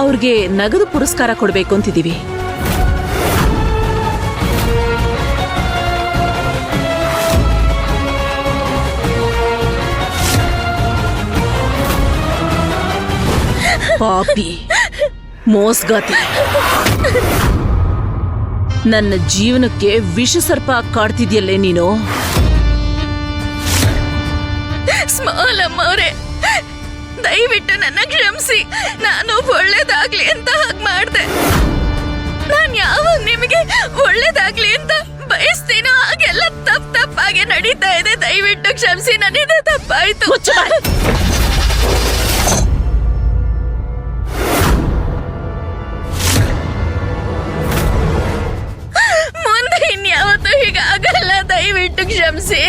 ಅವ್ರಿಗೆ ನಗದು ಪುರಸ್ಕಾರ ಕೊಡ್ಬೇಕು ಅಂತಿದೀವಿ. ಪಾಪಿ, ಮೋಸ್ಗಾತಿ, ನನ್ನ ಜೀವನಕ್ಕೆ ವಿಷ ಸರ್ಪ ಕಾಡ್ತಿದ್ಯಲ್ಲೇ ನೀನು. ಸ್ಮಾಲ್ ಅಮ್ಮವ್ರೆ, ದಯವಿಟ್ಟು ನನ್ನ ಕ್ಷಮಿಸಿ. ನಾನು ಒಳ್ಳೇದಾಗ್ಲಿ ಅಂತ ಹಾಗೆ ಮಾಡ್ದೆ. ನಾನ್ ಯಾವಾಗ ನಿಮಗೆ ಒಳ್ಳೇದಾಗ್ಲಿ ಅಂತ ಬಯಸ್ತೀನೋ ಹಾಗೆಲ್ಲ ತಪ್ಪಾಗೆ ನಡೀತಾ ಇದೆ. ದಯವಿಟ್ಟು ಕ್ಷಮಿಸಿ, ನನ್ನಿಂದ ತಪ್ಪಾಯ್ತು. ಮುಂದೆ ಇನ್ಯಾವತ್ತೂ ಹೀಗಾಗಲ್ಲ. ದಯವಿಟ್ಟು ಕ್ಷಮಿಸಿ.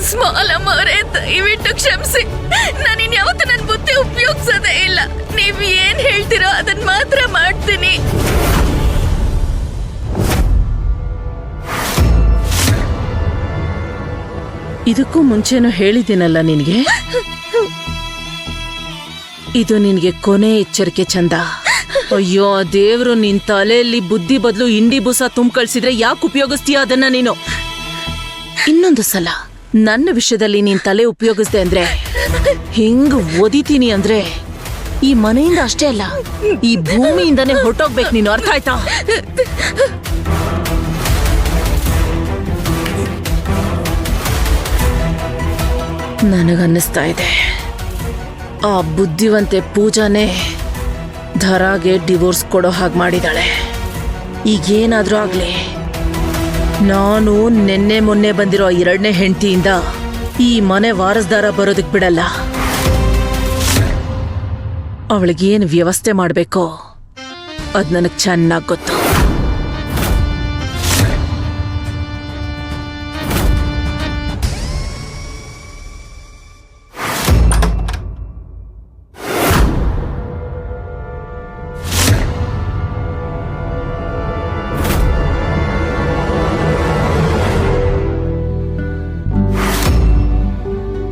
ಸ್ಮಾಲ್ ಅಮ್ಮವ್ರೆ, ದಯವಿಟ್ಟು ಕ್ಷಮಿಸಿ. ನಾನು ಇನ್ಯಾವತ್ತೂ ನನ್ನ ಬುದ್ಧಿ ಉಪಯೋಗಿಸೋದೇ ಇಲ್ಲ. ನೀವು ಏನ್ ಹೇಳ್ತೀರೋ ಅದನ್ನ ಮಾತ್ರ ಮಾಡ್ತೀನಿ. ಇದಕ್ಕೂ ಮುಂಚೆನೂ ಹೇಳಿದ್ದೀನಲ್ಲ ನಿನ್ಗೆ, ಇದು ನಿನ್ಗೆ ಕೊನೆ ಎಚ್ಚರಿಕೆ ಚಂದ. ಅಯ್ಯೋ ದೇವ್ರು, ನಿನ್ ತಲೆಯಲ್ಲಿ ಬುದ್ಧಿ ಬದಲು ಇಂಡಿ ಬೂಸ ತುಂಬ ಕಳ್ಸಿದ್ರೆ ಯಾಕೆ ಉಪಯೋಗಿಸ್ತೀಯ ಅದನ್ನ ನೀನು? ಇನ್ನೊಂದು ಸಲ ನನ್ನ ವಿಷಯದಲ್ಲಿ ನೀನ್ ತಲೆ ಉಪಯೋಗಿಸ್ದೆ ಅಂದ್ರೆ ಹಿಂಗ್ ಓದಿತೀನಿ ಅಂದ್ರೆ ಈ ಮನೆಯಿಂದ ಅಷ್ಟೇ ಅಲ್ಲ, ಈ ಭೂಮಿಯಿಂದಾನೇ ಹೊರಟೋಗ್ಬೇಕು ನೀನು. ಅರ್ಥ ಆಯ್ತಾ? ನನಗನ್ನಿಸ್ತಾ ಇದೆ ಆ ಬುದ್ಧಿವಂತೆ ಪೂಜಾನೇ ಧರಾಗೆ ಡಿವೋರ್ಸ್ ಕೊಡೋ ಹಾಗೆ ಮಾಡಿದಾಳೆ. ಈಗೇನಾದ್ರೂ ಆಗ್ಲಿ, ನಾನು ನೆನ್ನೆ ಮೊನ್ನೆ ಬಂದಿರೋ 2ನೇ ಹೆಂಡತಿಯಿಂದ ಈ ಮನೆ ವಾರಸ್ದಾರ ಬರೋದಕ್ ಬಿಡಲ್ಲ. ಅವಳಿಗೇನು ವ್ಯವಸ್ಥೆ ಮಾಡ್ಬೇಕೋ ಅದ್ ನನಗ್ ಚೆನ್ನಾಗ್ ಗೊತ್ತು.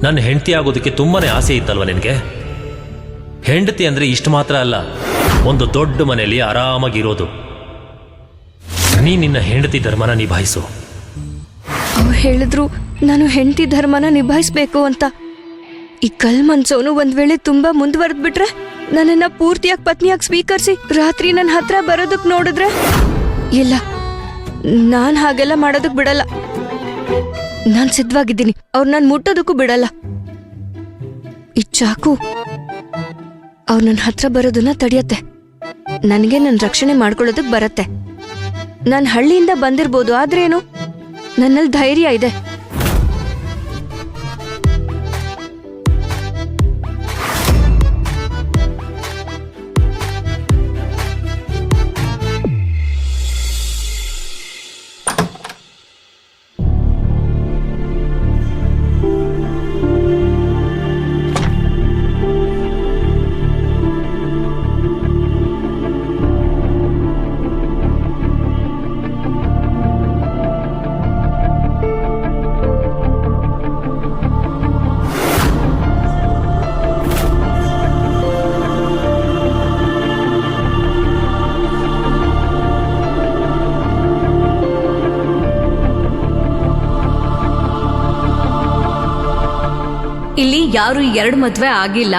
ನನ್ನ ಹೆಂಡತಿ ಆಗೋದಕ್ಕೆ ತುಂಬಾನೇ ಆಸೆ ಇತ್ತಲ್ವ ನಿನಗೆ? ಹೆಂಡತಿ ಅಂದ್ರೆ ಇಷ್ಟು ಮಾತ್ರ ಅಲ್ಲ, ಒಂದು ದೊಡ್ಡ ಮನೆಯಲ್ಲಿ ಆರಾಮಾಗಿರೋದು. ನೀ ನಿನ್ನ ಹೆಂಡತಿ ಧರ್ಮನ ನಿಭಾಯಿಸು. ಅವ್ರು ಹೇಳಿದ್ರು ನಾನು ಹೆಂಡತಿ ಧರ್ಮನ ನಿಭಾಯಿಸ್ಬೇಕು ಅಂತ. ಈ ಕಲ್ ಮನ್ಸೋನು ಒಂದ್ ವೇಳೆ ತುಂಬಾ ಮುಂದುವರೆದ್ ಬಿಟ್ರೆ, ನನ್ನನ್ನ ಪೂರ್ತಿಯಾಗಿ ಪತ್ನಿಯಾಗಿ ಸ್ವೀಕರಿಸಿ ರಾತ್ರಿ ನನ್ನ ಹತ್ರ ಬರೋದಕ್ ನೋಡಿದ್ರೆ, ಇಲ್ಲ, ನಾನ್ ಹಾಗೆಲ್ಲ ಮಾಡೋದಕ್ ಬಿಡಲ್ಲ. ನಾನ್ ಸಿದ್ಧವಾಗಿದ್ದೀನಿ. ಅವ್ರು ನಾನು ಮುಟ್ಟೋದಕ್ಕೂ ಬಿಡಲ್ಲ. ಈ ಚಾಕು ಅವ್ರು ನನ್ನ ಹತ್ರ ಬರೋದನ್ನ ತಡೆಯತ್ತೆ. ನನಗೆ ನನ್ನ ರಕ್ಷಣೆ ಮಾಡ್ಕೊಳ್ಳೋದಕ್ ಬರತ್ತೆ. ನಾನು ಹಳ್ಳಿಯಿಂದ ಬಂದಿರ್ಬೋದು, ಆದ್ರೇನು ನನ್ನಲ್ಲಿ ಧೈರ್ಯ ಇದೆ. ಇಲ್ಲಿ ಯಾರು 2 ಮದ್ವೆ ಆಗಿಲ್ಲ.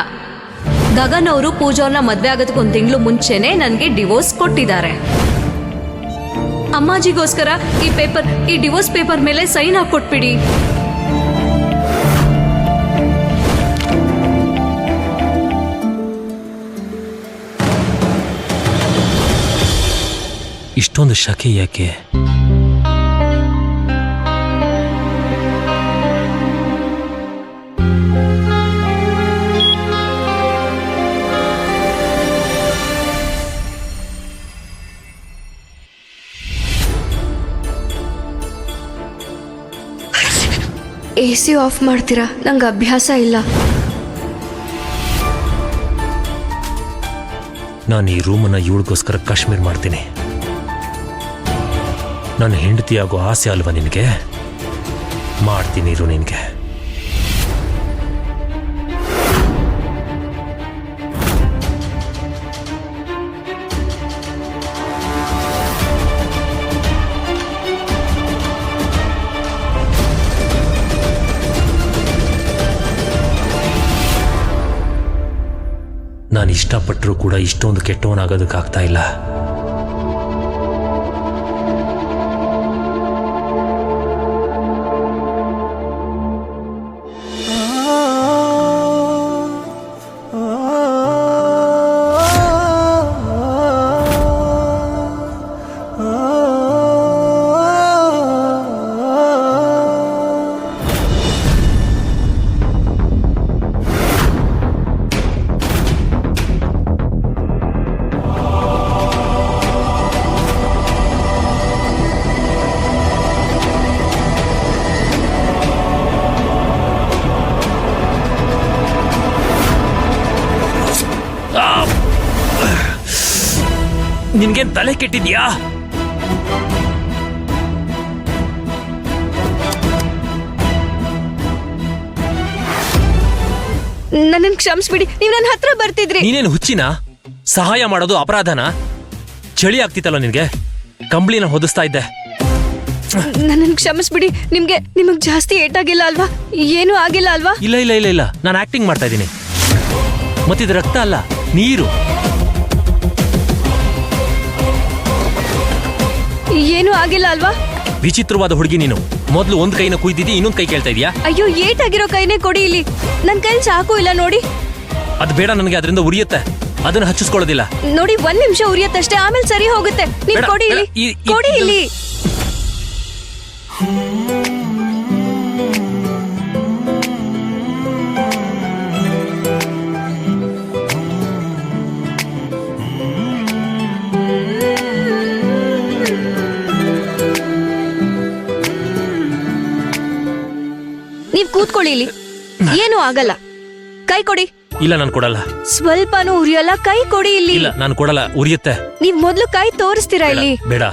ಗಗನ್ ಅವರು ಪೂಜಾವ್ರನ್ನ ಮದ್ವೆ ಆಗೋದಕ್ಕೆ 1 ತಿಂಗಳು ಮುಂಚೆನೆ ನನಗೆ ಡಿವೋರ್ಸ್ ಕೊಟ್ಟಿದ್ದಾರೆ. ಅಮ್ಮಾಜಿಗೋಸ್ಕರ ಈ ಡಿವೋರ್ಸ್ ಪೇಪರ್ ಮೇಲೆ ಸೈನ್ ಹಾಕೊಟ್ಬಿಡಿ. ಇಷ್ಟೊಂದು ಶಕೆ ಯಾಕೆ? AC ಆಫ್ ಮಾಡ್ತೀರಾ? ನಂಗೆ ಅಭ್ಯಾಸ ಇಲ್ಲ. ನಾನು ಈ ರೂಮನ್ನ ಇವಳಿಗೋಸ್ಕರ ಕಾಶ್ಮೀರ್ ಮಾಡ್ತೀನಿ. ನನ್ನ ಹೆಂಡತಿಯಾಗೋ ಆಸೆ ಅಲ್ವಾ ನಿನಗೆ? ಮಾಡ್ತೀನಿ ಇರು ನಿನಗೆ. ನಾನು ಇಷ್ಟಪಟ್ಟರೂ ಕೂಡ ಇಷ್ಟೊಂದು ಕೆಟ್ಟವನಾಗೋದಕ್ಕಾಗ್ತಾ ಇಲ್ಲ. ನಿನ್ಗೇನ್ ತಲೆ ಕೆಟ್ಟಿದ್ಯಾ? ನನ್ನನ್ನು ಕ್ಷಮಿಸ್ಬಿಡಿ, ನೀವು ನನ್ನ ಹತ್ರ ಬರ್ತಿದ್ರಿ. ನೀನೇನು ಹುಚ್ಚಿನ? ಸಹಾಯ ಮಾಡೋದು ಅಪರಾಧನ? ಚಳಿ ಆಗ್ತಿತ್ತಲ್ಲ ನಿನ್ಗೆ, ಕಂಬಳಿನ ಹೊದಿಸ್ತಾ ಇದ್ದೆ. ನನ್ನನ್ನು ಕ್ಷಮಿಸ್ಬಿಡಿ. ನಿಮಗ್ ಜಾಸ್ತಿ ಏಟಾಗಿಲ್ಲ ಅಲ್ವಾ? ಏನೂ ಆಗಿಲ್ಲ ಅಲ್ವಾ? ಇಲ್ಲ ಇಲ್ಲ ಇಲ್ಲ ಇಲ್ಲ, ನಾನು ಆಕ್ಟಿಂಗ್ ಮಾಡ್ತಾ ಇದ್ದೀನಿ. ಮತ್ತಿದು ರಕ್ತ ಅಲ್ಲ, ನೀರು. ಏನೂ ಆಗಿಲ್ಲ ಅಲ್ವಾ? ವಿಚಿತ್ರವಾದ ಹುಡುಗಿ ನೀನು. ಮೊದ್ಲು ಒಂದ್ ಕೈನ ಕುಯ್ದಿದ್ದಿ, ಇನ್ನೊಂದ್ ಕೈ ಕೇಳ್ತಾ ಇದೀಯಾ? ಅಯ್ಯೋ, ಏಟಾಗಿರೋ ಕೈನೇ ಕೊಡಿ ಇಲ್ಲಿ. ನನ್ ಕೈಲಿ ಚಾಕು ಇಲ್ಲ ನೋಡಿ. ಅದ್ ಬೇಡ, ನನಗೆ ಅದರಿಂದ ಉರಿಯುತ್ತೆ. ಅದನ್ನ ಹಚ್ಚಿಸ್ಕೊಳ್ಳೋದಿಲ್ಲ. ನೋಡಿ, 1 ನಿಮಿಷ ಉರಿಯತ್ತಷ್ಟೇ, ಆಮೇಲೆ ಸರಿ ಹೋಗುತ್ತೆ. ನೀವ್ ಬೇಡ, ಕೊಡಿ ಬೇಡ, ಇಲ್ಲಿ, ಕೊಡಿ ಇಲ್ಲಿ. ನೀವ್ ಕೂತ್ಕೊಳ್ಳಿ ಇಲ್ಲಿ, ಏನು ಆಗಲ್ಲ. ಕೈ ಕೊಡಿ. ಇಲ್ಲ, ನಾನು ಕೊಡಲ್ಲ. ಸ್ವಲ್ಪನೂ ಉರಿಯಲ್ಲ, ಕೈ ಕೊಡಿ ಇಲ್ಲಿ. ಇಲ್ಲ, ನಾನು ಕೊಡಲ್ಲ, ಉರಿಯುತ್ತೆ. ನೀವ್ ಮೊದ್ಲು ಕೈ ತೋರಿಸ್ತೀರಾ ಇಲ್ಲಿ? ಬೇಡ.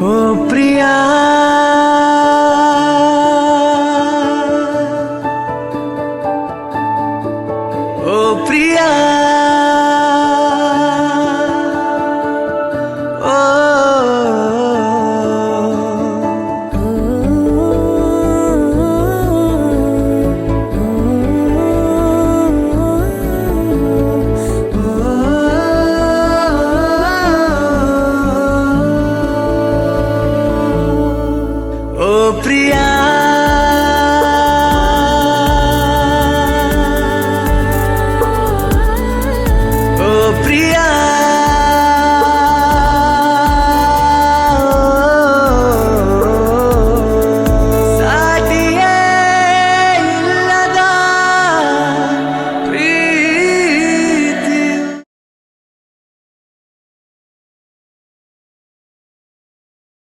ಓ ಪ್ರಿಯಾ, ಓ ಪ್ರಿಯಾ, ಓ ಪ್ರಿಯಾ.